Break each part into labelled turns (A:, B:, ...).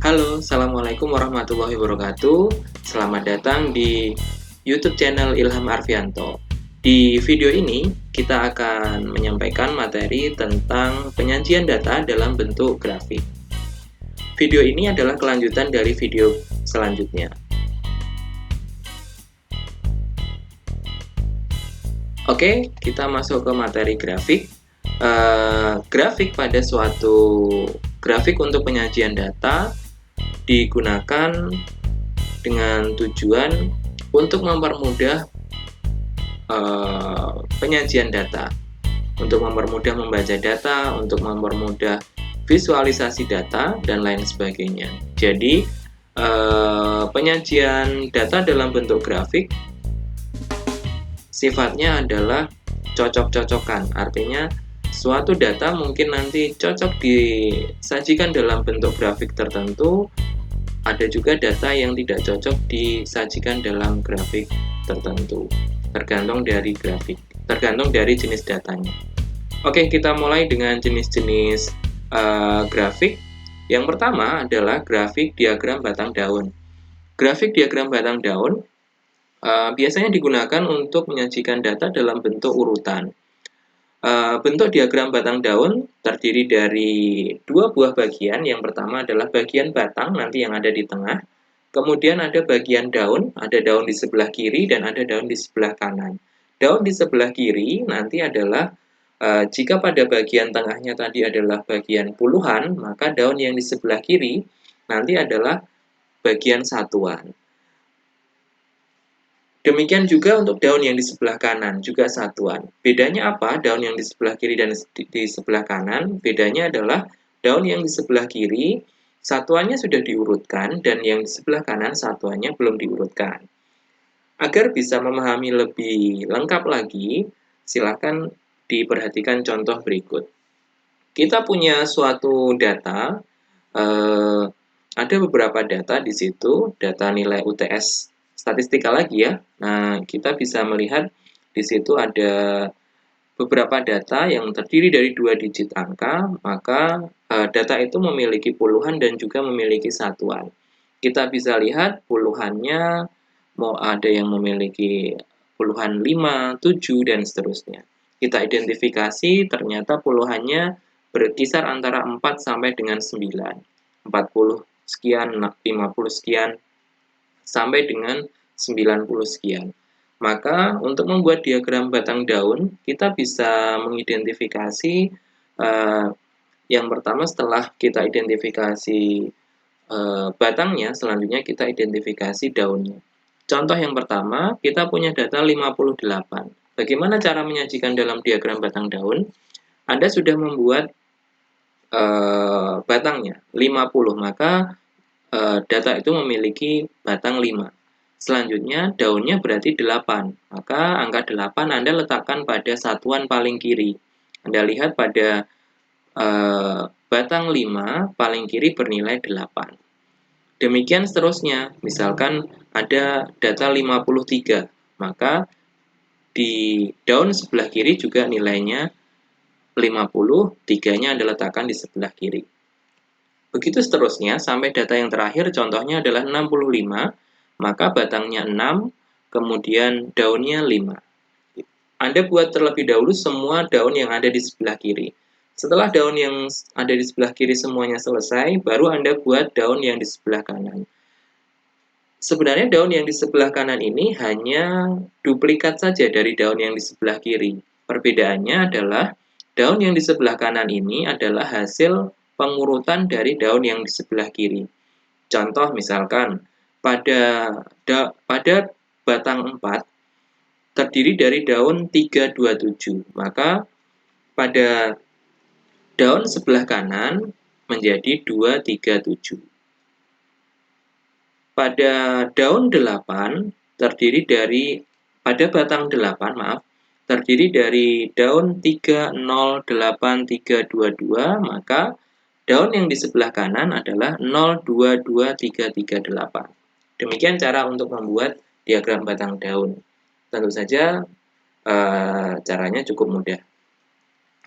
A: Halo, Assalamualaikum warahmatullahi wabarakatuh. Selamat datang di YouTube channel Ilham Arfianto. Di video ini, kita akan menyampaikan materi tentang penyajian data dalam bentuk grafik. Video ini adalah kelanjutan dari video selanjutnya. Oke, kita masuk ke materi grafik. Grafik pada suatu grafik untuk penyajian data digunakan dengan tujuan untuk mempermudah penyajian data, untuk mempermudah membaca data, untuk mempermudah visualisasi data, dan lain sebagainya. Jadi, penyajian data dalam bentuk grafik sifatnya adalah cocok-cocokan, artinya suatu data mungkin nanti cocok disajikan dalam bentuk grafik tertentu, ada juga data yang tidak cocok disajikan dalam grafik tertentu, tergantung dari jenis datanya. Oke, kita mulai dengan jenis-jenis grafik. Yang pertama adalah grafik diagram batang daun. Grafik diagram batang daun biasanya digunakan untuk menyajikan data dalam bentuk urutan. Bentuk diagram batang daun terdiri dari dua buah bagian. Yang pertama adalah bagian batang nanti yang ada di tengah. Kemudian ada bagian daun, ada daun di sebelah kiri dan ada daun di sebelah kanan. Daun di sebelah kiri nanti adalah jika pada bagian tengahnya tadi adalah bagian puluhan, maka daun yang di sebelah kiri nanti adalah bagian satuan. Demikian juga untuk daun yang di sebelah kanan, juga satuan. Bedanya apa daun yang di sebelah kiri dan di sebelah kanan? Bedanya adalah daun yang di sebelah kiri, satuannya sudah diurutkan, dan yang di sebelah kanan satuannya belum diurutkan. Agar bisa memahami lebih lengkap lagi, silakan diperhatikan contoh berikut. Kita punya suatu data, ada beberapa data di situ, data nilai UTS statistika lagi ya. Nah, kita bisa melihat di situ ada beberapa data yang terdiri dari 2 digit angka, maka data itu memiliki puluhan dan juga memiliki satuan. Kita bisa lihat puluhannya, mau ada yang memiliki puluhan 5, 7, dan seterusnya. Kita identifikasi, ternyata puluhannya berkisar antara 4 sampai dengan 9. 40 sekian, 50 sekian, sampai dengan 90 sekian. Maka untuk membuat diagram batang daun, kita bisa mengidentifikasi yang pertama setelah kita identifikasi batangnya, selanjutnya kita identifikasi daunnya. Contoh yang pertama, kita punya data 58. Bagaimana cara menyajikan dalam diagram batang daun? Anda sudah membuat batangnya 50, maka data itu memiliki batang 5. Selanjutnya daunnya berarti 8, maka angka 8 Anda letakkan pada satuan paling kiri. Anda lihat pada batang 5 paling kiri bernilai 8. Demikian seterusnya, misalkan ada data 53, maka di daun sebelah kiri juga nilainya 50, 3-nya Anda letakkan di sebelah kiri. Begitu seterusnya, sampai data yang terakhir, contohnya adalah 65, maka batangnya 6, kemudian daunnya 5. Anda buat terlebih dahulu semua daun yang ada di sebelah kiri. Setelah daun yang ada di sebelah kiri semuanya selesai, baru Anda buat daun yang di sebelah kanan. Sebenarnya daun yang di sebelah kanan ini hanya duplikat saja dari daun yang di sebelah kiri. Perbedaannya adalah daun yang di sebelah kanan ini adalah hasil pengurutan dari daun yang di sebelah kiri. Contoh misalkan, pada batang 4 terdiri dari daun 327, maka pada daun sebelah kanan menjadi 237. Pada daun 8 terdiri dari, pada batang 8, terdiri dari daun 308,322, maka daun yang di sebelah kanan adalah 022338. Demikian cara untuk membuat diagram batang daun. Tentu saja caranya cukup mudah.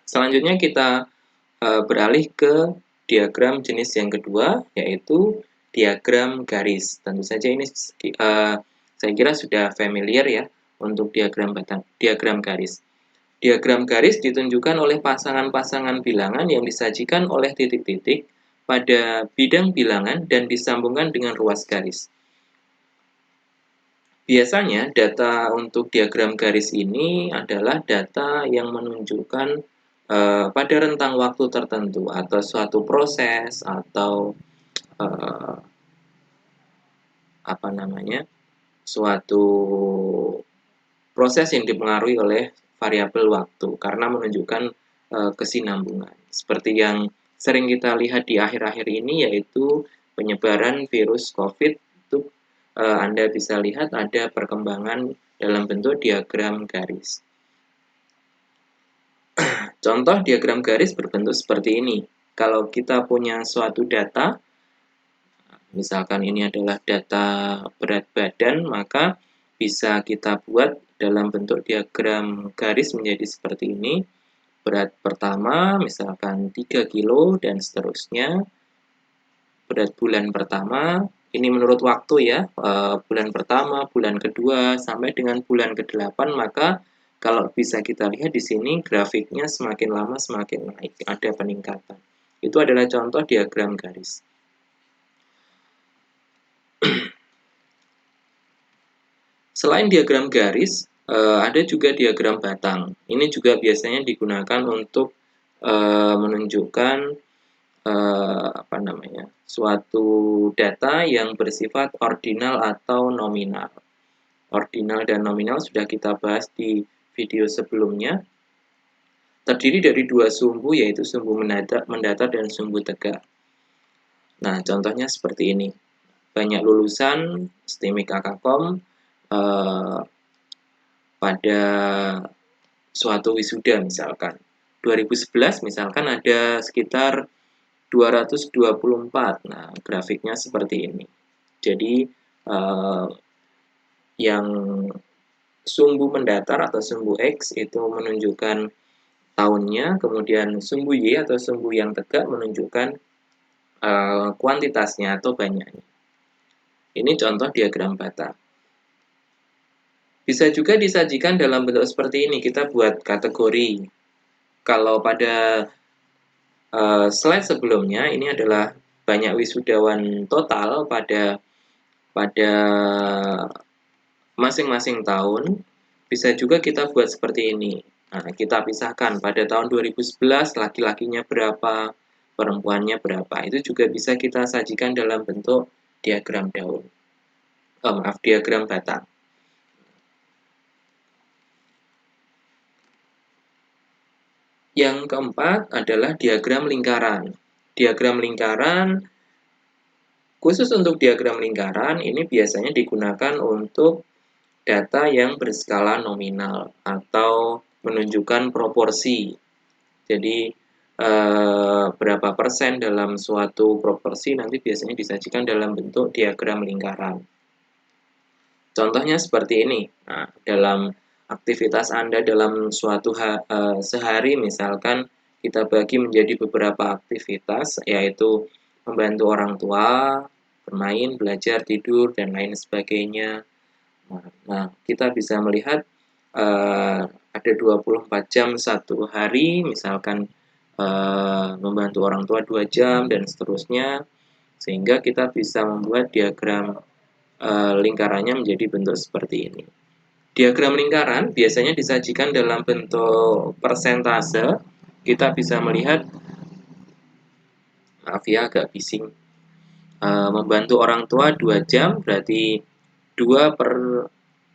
A: Selanjutnya kita beralih ke diagram jenis yang kedua, yaitu diagram garis. Tentu saja ini saya kira sudah familiar ya untuk diagram garis. Diagram garis ditunjukkan oleh pasangan-pasangan bilangan yang disajikan oleh titik-titik pada bidang bilangan dan disambungkan dengan ruas garis. Biasanya data untuk diagram garis ini adalah data yang menunjukkan pada rentang waktu tertentu atau suatu proses atau suatu proses yang dipengaruhi oleh variabel waktu karena menunjukkan kesinambungan. Seperti yang sering kita lihat di akhir-akhir ini yaitu penyebaran virus COVID itu Anda bisa lihat ada perkembangan dalam bentuk diagram garis. Contoh diagram garis berbentuk seperti ini. Kalau kita punya suatu data, misalkan ini adalah data berat badan, maka bisa kita buat dalam bentuk diagram garis menjadi seperti ini. Berat pertama misalkan 3 kilo dan seterusnya. Berat bulan pertama, ini menurut waktu ya, bulan pertama, bulan kedua, sampai dengan bulan ke-8, maka kalau bisa kita lihat di sini grafiknya semakin lama semakin naik, ada peningkatan. Itu adalah contoh diagram garis. Selain diagram garis, ada juga diagram batang. Ini juga biasanya digunakan untuk menunjukkan suatu data yang bersifat ordinal atau nominal. Ordinal dan nominal sudah kita bahas di video sebelumnya. Terdiri dari dua sumbu, yaitu sumbu mendatar dan sumbu tegak. Nah, contohnya seperti ini. Banyak lulusan STIMIK Akakom pada suatu wisuda misalkan. 2011 misalkan ada sekitar 224. Nah, grafiknya seperti ini. Jadi, yang sumbu mendatar atau sumbu X itu menunjukkan tahunnya, kemudian sumbu Y atau sumbu yang tegak menunjukkan kuantitasnya atau banyaknya. Ini contoh diagram bata. Bisa juga disajikan dalam bentuk seperti ini. Kita buat kategori. Kalau pada slide sebelumnya, ini adalah banyak wisudawan total pada masing-masing tahun. Bisa juga kita buat seperti ini. Nah, kita pisahkan pada tahun 2011 laki-lakinya berapa, perempuannya berapa. Itu juga bisa kita sajikan dalam bentuk diagram daun. Diagram batang. Yang keempat adalah diagram lingkaran. Diagram lingkaran, khusus untuk diagram lingkaran, ini biasanya digunakan untuk data yang berskala nominal atau menunjukkan proporsi. Jadi, berapa persen dalam suatu proporsi nanti biasanya disajikan dalam bentuk diagram lingkaran. Contohnya seperti ini. Nah, dalam aktivitas Anda dalam suatu sehari, misalkan kita bagi menjadi beberapa aktivitas, yaitu membantu orang tua, bermain, belajar, tidur, dan lain sebagainya. Nah, kita bisa melihat ada 24 jam satu hari, misalkan membantu orang tua 2 jam, dan seterusnya, sehingga kita bisa membuat diagram lingkarannya menjadi bentuk seperti ini. Diagram lingkaran biasanya disajikan dalam bentuk persentase. Kita bisa melihat, maaf ya agak bising, membantu orang tua 2 jam berarti 2 per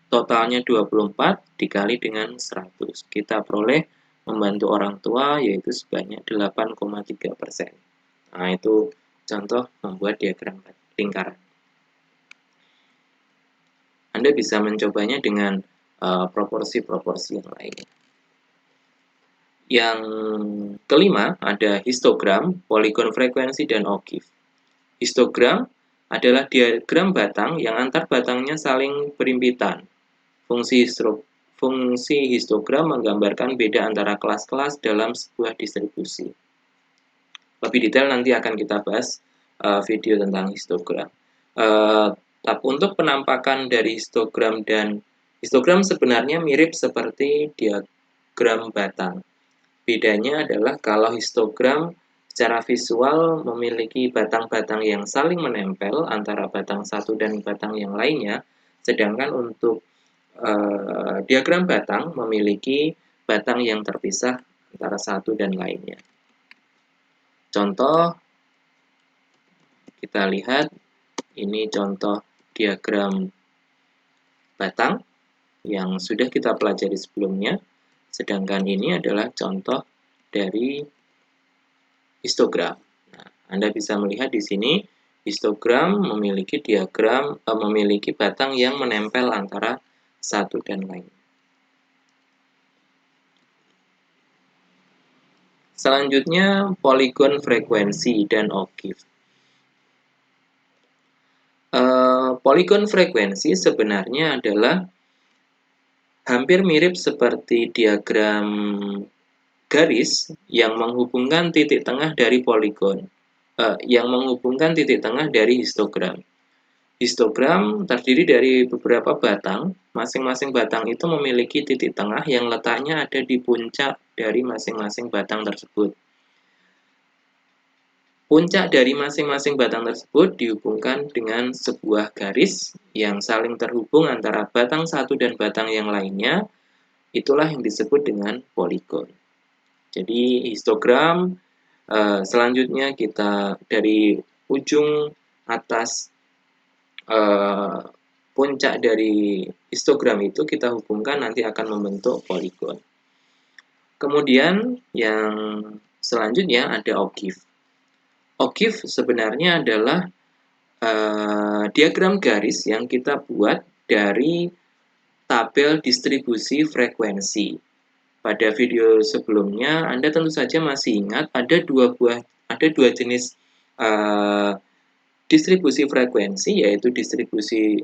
A: totalnya 24 dikali dengan 100. Kita peroleh membantu orang tua yaitu sebanyak 8,3%. Nah, itu contoh membuat diagram lingkaran. Anda bisa mencobanya dengan proporsi-proporsi yang lainnya. Yang kelima ada histogram, polygon frekuensi, dan O'Keefe. Histogram adalah diagram batang yang antar batangnya saling berimpitan. Fungsi histogram menggambarkan beda antara kelas-kelas dalam sebuah distribusi. Lebih detail nanti akan kita bahas video tentang histogram. Untuk penampakan dari histogram sebenarnya mirip seperti diagram batang. Bedanya adalah kalau histogram secara visual memiliki batang-batang yang saling menempel antara batang satu dan batang yang lainnya, sedangkan untuk diagram batang memiliki batang yang terpisah antara satu dan lainnya. Contoh, kita lihat, ini contoh diagram batang yang sudah kita pelajari sebelumnya, sedangkan ini adalah contoh dari histogram. Nah, Anda bisa melihat di sini, histogram memiliki memiliki batang yang menempel antara satu dan lain. Selanjutnya, poligon frekuensi dan O'Keeffe. Poligon frekuensi sebenarnya adalah hampir mirip seperti diagram garis yang menghubungkan titik tengah dari poligon, yang menghubungkan titik tengah dari histogram. Histogram terdiri dari beberapa batang, masing-masing batang itu memiliki titik tengah yang letaknya ada di puncak dari masing-masing batang tersebut. Puncak dari masing-masing batang tersebut dihubungkan dengan sebuah garis yang saling terhubung antara batang satu dan batang yang lainnya. Itulah yang disebut dengan poligon. Jadi histogram selanjutnya kita dari ujung atas puncak dari histogram itu kita hubungkan nanti akan membentuk poligon. Kemudian yang selanjutnya ada O'Keeffe. O'Keeffe sebenarnya adalah diagram garis yang kita buat dari tabel distribusi frekuensi. Pada video sebelumnya, Anda tentu saja masih ingat ada dua jenis distribusi frekuensi, yaitu distribusi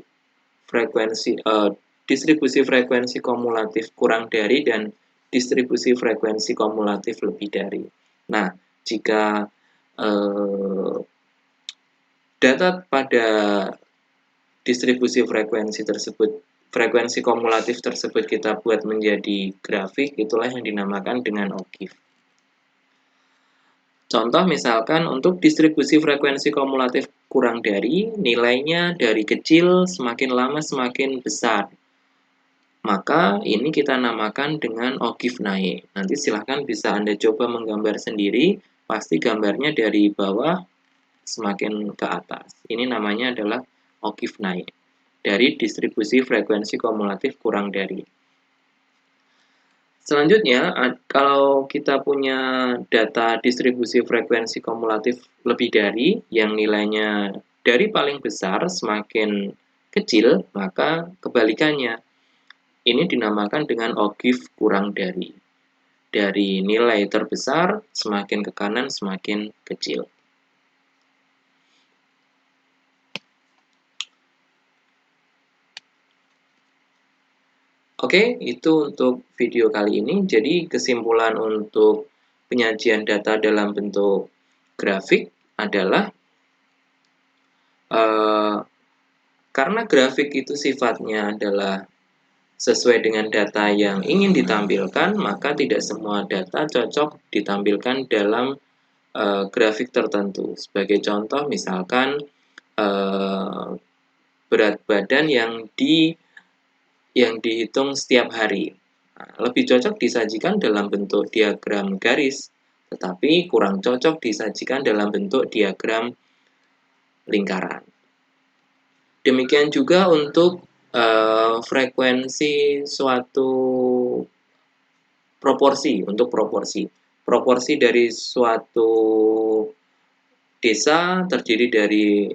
A: frekuensi kumulatif kurang dari dan distribusi frekuensi kumulatif lebih dari. Nah, jika data pada distribusi frekuensi kumulatif tersebut kita buat menjadi grafik, itulah yang dinamakan dengan O'Keeffe. Contoh misalkan untuk distribusi frekuensi kumulatif kurang dari, nilainya dari kecil semakin lama semakin besar. Maka ini kita namakan dengan O'Keeffe naik. Nanti silahkan bisa Anda coba menggambar sendiri, pasti gambarnya dari bawah semakin ke atas. Ini namanya adalah O'Keeffe naik dari distribusi frekuensi kumulatif kurang dari. Selanjutnya, kalau kita punya data distribusi frekuensi kumulatif lebih dari, yang nilainya dari paling besar semakin kecil, maka kebalikannya. Ini dinamakan dengan O'Keeffe kurang dari. Dari nilai terbesar, semakin ke kanan semakin kecil. Oke, itu untuk video kali ini. Jadi kesimpulan untuk penyajian data dalam bentuk grafik adalah karena grafik itu sifatnya adalah sesuai dengan data yang ingin ditampilkan, maka tidak semua data cocok ditampilkan dalam grafik tertentu. Sebagai contoh, misalkan berat badan yang dihitung setiap hari. Nah, lebih cocok disajikan dalam bentuk diagram garis, tetapi kurang cocok disajikan dalam bentuk diagram lingkaran. Demikian juga untuk frekuensi suatu proporsi, untuk proporsi. Proporsi dari suatu desa terdiri dari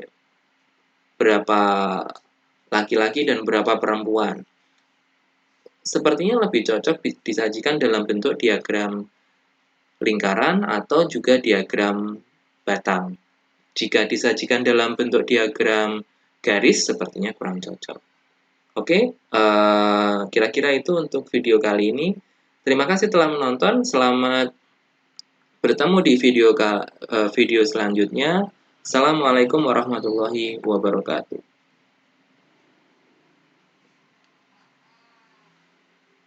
A: berapa laki-laki dan berapa perempuan. Sepertinya lebih cocok disajikan dalam bentuk diagram lingkaran atau juga diagram batang. Jika disajikan dalam bentuk diagram garis, sepertinya kurang cocok. Oke, kira-kira itu untuk video kali ini. Terima kasih telah menonton. Selamat bertemu di video selanjutnya. Assalamualaikum warahmatullahi wabarakatuh.